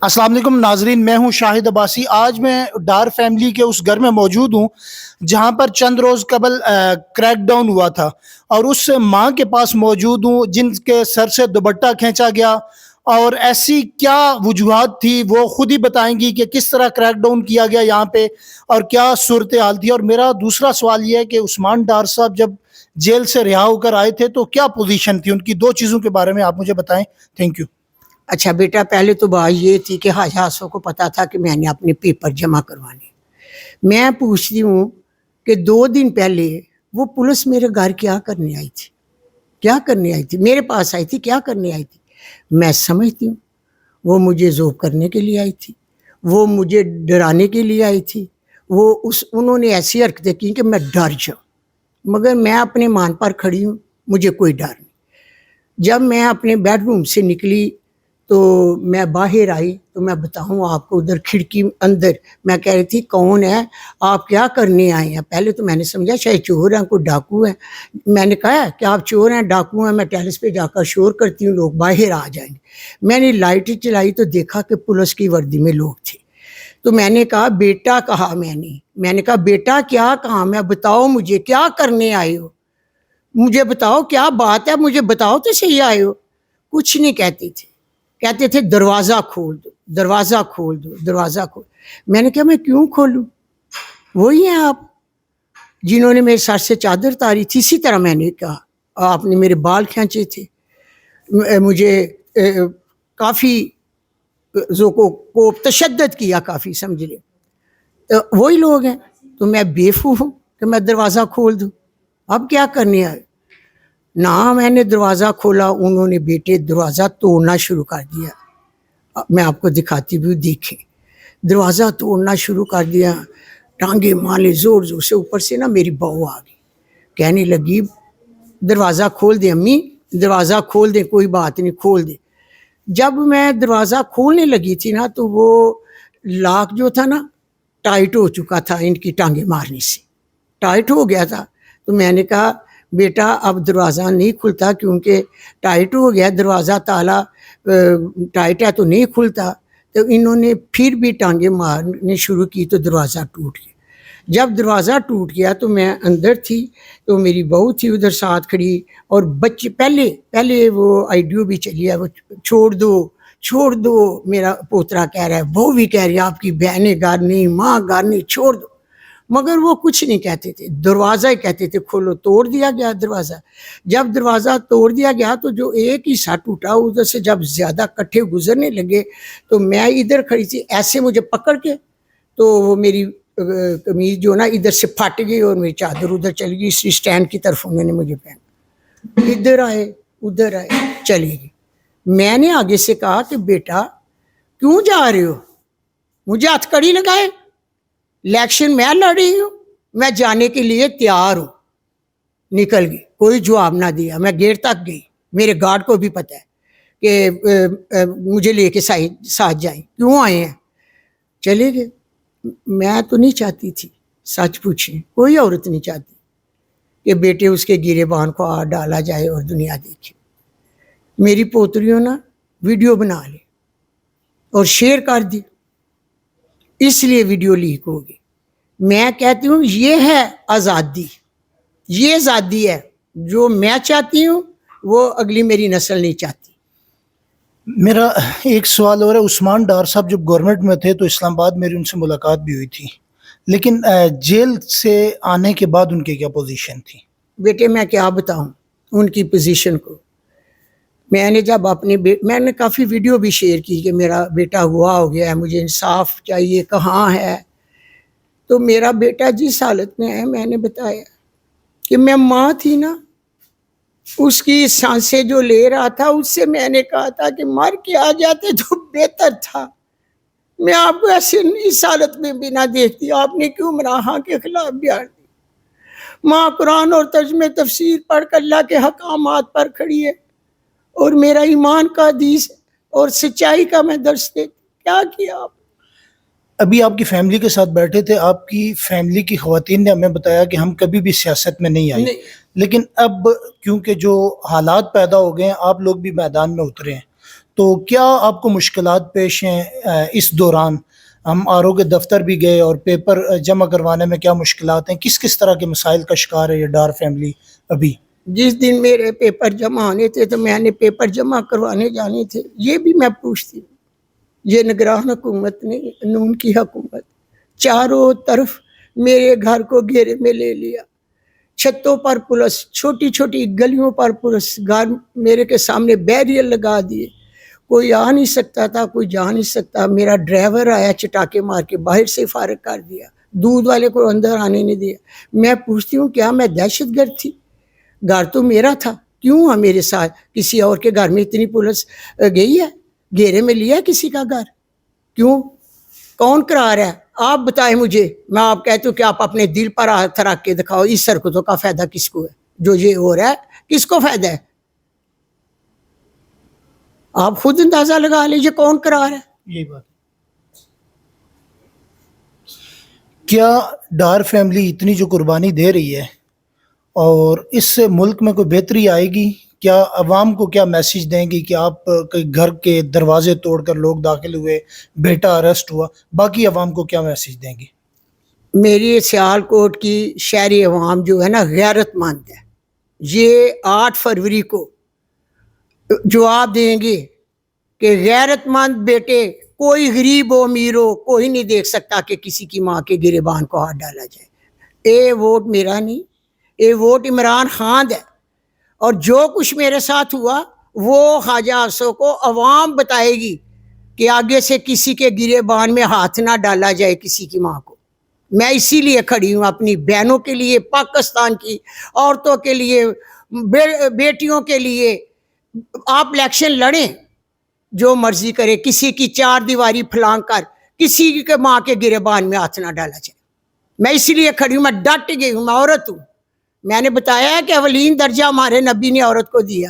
السلام علیکم ناظرین، میں ہوں شاہد عباسی۔ آج میں ڈار فیملی کے اس گھر میں موجود ہوں جہاں پر چند روز قبل کریک ڈاؤن ہوا تھا، اور اس ماں کے پاس موجود ہوں جن کے سر سے دوپٹہ کھینچا گیا، اور ایسی کیا وجوہات تھی وہ خود ہی بتائیں گی کہ کس طرح کریک ڈاؤن کیا گیا یہاں پہ اور کیا صورتحال تھی۔ اور میرا دوسرا سوال یہ ہے کہ عثمان ڈار صاحب جب جیل سے رہا ہو کر آئے تھے تو کیا پوزیشن تھی ان کی؟ دو چیزوں کے بارے میں آپ مجھے بتائیں۔ Thank you. اچھا بیٹا، پہلے تو بات یہ تھی کہ حجاسوں کو پتا تھا کہ میں نے اپنے پیپر جمع کروانے۔ میں پوچھتی ہوں کہ 2 دن پہلے وہ پولیس میرے گھر کیا کرنے آئی تھی؟ کیا کرنے آئی تھی؟ میرے پاس آئی تھی، کیا کرنے آئی تھی؟ میں سمجھتی ہوں وہ مجھے ذوب کرنے کے لیے آئی تھی، وہ مجھے ڈرانے کے لیے آئی تھی، انہوں نے ایسی حرکتیں کی کہ میں ڈر جاؤں، مگر میں اپنے مان پر کھڑی ہوں، مجھے کوئی ڈر نہیں۔ جب میں اپنے بیڈ روم سے نکلی تو میں باہر آئی تو میں بتاؤں آپ کو، ادھر کھڑکی اندر میں کہہ رہی تھی کون ہے، آپ کیا کرنے آئے ہیں؟ پہلے تو میں نے سمجھا شاید چور ہیں، کوئی ڈاکو ہیں۔ میں نے کہا کہ آپ چور ہیں، ڈاکو ہیں، میں ٹیرس پہ جا کر شور کرتی ہوں، لوگ باہر آ جائیں گے۔ میں نے لائٹ چلائی تو دیکھا کہ پولیس کی وردی میں لوگ تھے، تو میں نے کہا بیٹا، کہا میں نے کہا بیٹا کیا کام ہے، بتاؤ مجھے کیا کرنے آئے ہو، مجھے بتاؤ کیا بات ہے، مجھے بتاؤ تو صحیح آئے ہو۔ کچھ نہیں کہتے تھے، کہتے تھے دروازہ کھول دو، دروازہ کھول دو، دروازہ کھول۔ میں نے کہا میں کیوں کھولوں؟ وہی ہیں آپ جنہوں نے میرے سر سے چادر تاری تھی۔ اسی طرح میں نے کہا آپ نے میرے بال کھینچے تھے، مجھے کافی کو تشدد کیا، کافی سمجھ لیں، وہی لوگ ہیں۔ تو میں بیوقوف ہوں کہ میں دروازہ کھول دوں؟ اب کیا کرنے آئے؟ نہ میں نے دروازہ کھولا، انہوں نے بیٹے دروازہ توڑنا شروع کر دیا۔ میں آپ کو دکھاتی بھی، دیکھیں، دروازہ توڑنا شروع کر دیا، ٹانگے مارے زور زور سے۔ اوپر سے نا میری بہو آ گئی، کہنے لگی دروازہ کھول دے امی، دروازہ کھول دے، کوئی بات نہیں کھول دے۔ جب میں دروازہ کھولنے لگی تھی نا تو وہ لاک جو تھا نا ٹائٹ ہو چکا تھا، ان کی ٹانگیں مارنے سے ٹائٹ ہو گیا تھا۔ تو میں نے کہا بیٹا اب دروازہ نہیں کھلتا، کیونکہ ٹائٹ ہو گیا دروازہ، تالا ٹائٹ ہے تو نہیں کھلتا۔ تو انہوں نے پھر بھی ٹانگیں مارنے شروع کی تو دروازہ ٹوٹ گیا۔ جب دروازہ ٹوٹ گیا تو میں اندر تھی، تو میری بہو تھی ادھر ساتھ کھڑی، اور بچے پہلے وہ آئیڈیو بھی چلی ہے، وہ چھوڑ دو چھوڑ دو، میرا پوترا کہہ رہا ہے، بہو بھی کہہ رہی ہے آپ کی بہنیں گھر نہیں، ماں گھر نہیں، چھوڑ دو، مگر وہ کچھ نہیں کہتے تھے، دروازہ ہی کہتے تھے کھولو۔ توڑ دیا گیا دروازہ۔ جب دروازہ توڑ دیا گیا تو جو ایک حصہ ٹوٹا، ادھر سے جب زیادہ کٹھے گزرنے لگے تو میں ادھر کھڑی تھی، ایسے مجھے پکڑ کے، تو وہ میری قمیض جو نا ادھر سے پھٹ گئی اور میری چادر ادھر چلی گئی، اسی سٹینڈ کی طرف انہوں نے مجھے پہنا، ادھر آئے ادھر آئے، چلی گئی۔ میں نے آگے سے کہا کہ بیٹا کیوں جا رہے ہو؟ مجھے ہتھ کڑی لگائے، الیکشن میں لڑ رہی ہوں، میں جانے کے لیے تیار ہوں۔ نکل گئی، کوئی جواب نہ دیا۔ میں گیٹ تک گئی، میرے گارڈ کو بھی پتہ ہے کہ مجھے لے کے ساتھ جائیں، کیوں آئے ہیں؟ چلے گئے۔ میں تو نہیں چاہتی تھی، سچ پوچھیں کوئی عورت نہیں چاہتی کہ بیٹے اس کے گرے بان کو ڈالا جائے اور دنیا دیکھے۔ میری پوتریوں نا ویڈیو بنا لی اور شیئر کر دی، اس لیے ویڈیو لیک ہو گئی۔ میں کہتی ہوں یہ ہے آزادی، یہ آزادی ہے جو میں چاہتی ہوں، وہ اگلی میری نسل نہیں چاہتی۔ میرا ایک سوال اور ہے، عثمان ڈار صاحب جب گورنمنٹ میں تھے تو اسلام آباد میری ان سے ملاقات بھی ہوئی تھی، لیکن جیل سے آنے کے بعد ان کی کیا پوزیشن تھی؟ بیٹے میں کیا بتاؤں ان کی پوزیشن کو۔ میں نے جب میں نے کافی ویڈیو بھی شیئر کی کہ میرا بیٹا ہوا ہو گیا ہے، مجھے انصاف چاہیے، کہاں ہے؟ تو میرا بیٹا جس حالت میں ہے، میں نے بتایا کہ میں ماں تھی نا، اس کی سانسیں جو لے رہا تھا، اس سے میں نے کہا تھا کہ مر کے آ جاتے تو بہتر تھا۔ میں آپ کو ایسے اس حالت میں بھی نہ دیکھتی، آپ نے کیوں مراحہ کے خلاف بیان دی؟ ماں قرآن اور ترجمہ تفسیر پڑھ کر اللہ کے حکامات پر کھڑی ہے، اور میرا ایمان کا حدیث اور سچائی کا میں درس دیتی۔ کیا کیا آپ؟ ابھی آپ کی فیملی کے ساتھ بیٹھے تھے، آپ کی فیملی کی خواتین نے ہمیں بتایا کہ ہم کبھی بھی سیاست میں نہیں آئے، لیکن اب کیونکہ جو حالات پیدا ہو گئے ہیں، آپ لوگ بھی میدان میں اترے ہیں، تو تو کیا آپ کو مشکلات پیش ہیں اس دوران؟ ہم آر او کے دفتر بھی گئے اور پیپر جمع کروانے میں کیا مشکلات ہیں؟ کس کس طرح کے مسائل کا شکار ہے یہ ڈار فیملی ابھی؟ جس دن میرے پیپر جمع ہونے تھے تو میں نے پیپر جمع کروانے جانے تھے، یہ بھی میں پوچھتی ہوں، یہ نگران حکومت نے، نون کی حکومت چاروں طرف میرے گھر کو گھیرے میں لے لیا، چھتوں پر پولیس، چھوٹی چھوٹی گلیوں پر پولیس، گھر میرے کے سامنے بیریئر لگا دیے، کوئی آ نہیں سکتا تھا، کوئی جا نہیں سکتا۔ میرا ڈرائیور آیا چٹاکے مار کے باہر سے فارغ کر دیا، دودھ والے کو اندر آنے نہیں دیا۔ میں پوچھتی ہوں کیا میں دہشت گرد تھی؟ گھر تو میرا تھا، کیوں ہوا میرے ساتھ؟ کسی اور کے گھر میں اتنی پولیس گئی ہے؟ گھیرے میں لیا ہے کسی کا گھر؟ کیوں؟ کون کرا رہا ہے؟ آپ بتائیں مجھے، میں آپ کہتی ہوں کہ آپ اپنے دل پر ہاتھ رکھ کے دکھاؤ، اس حرکتوں کا فائدہ کس کو ہے؟ جو یہ ہو رہا ہے کس کو فائدہ ہے؟ آپ خود اندازہ لگا لیجیے کون کرا رہا ہے۔ یہی بات کیا ڈار فیملی اتنی جو قربانی دے رہی ہے اور اس سے ملک میں کوئی بہتری آئے گی؟ کیا عوام کو کیا میسیج دیں گی کہ آپ کے گھر کے دروازے توڑ کر لوگ داخل ہوئے، بیٹا اریسٹ ہوا، باقی عوام کو کیا میسیج دیں گی؟ میری سیالکوٹ کی شہری عوام جو ہے نا غیرت مند ہے، یہ 8 فروری کو جواب دیں گے کہ غیرت مند بیٹے، کوئی غریب ہو امیر ہو، کوئی نہیں دیکھ سکتا کہ کسی کی ماں کے گریبان کو ہاتھ ڈالا جائے۔ اے ووٹ میرا نہیں، اے ووٹ عمران خان ہے، اور جو کچھ میرے ساتھ ہوا وہ خواجہ افسوں کو عوام بتائے گی کہ آگے سے کسی کے گریبان میں ہاتھ نہ ڈالا جائے کسی کی ماں کو۔ میں اسی لیے کھڑی ہوں، اپنی بہنوں کے لیے، پاکستان کی عورتوں کے لیے، بیٹیوں کے لیے۔ آپ الیکشن لڑیں، جو مرضی کرے، کسی کی 4 دیواری پھلانگ کر کسی کے ماں کے گریبان میں ہاتھ نہ ڈالا جائے۔ میں اسی لیے کھڑی ہوں، میں ڈٹ گئی ہوں، میں عورت ہوں۔ میں نے بتایا ہے کہ اولین درجہ ہمارے نبی نے عورت کو دیا۔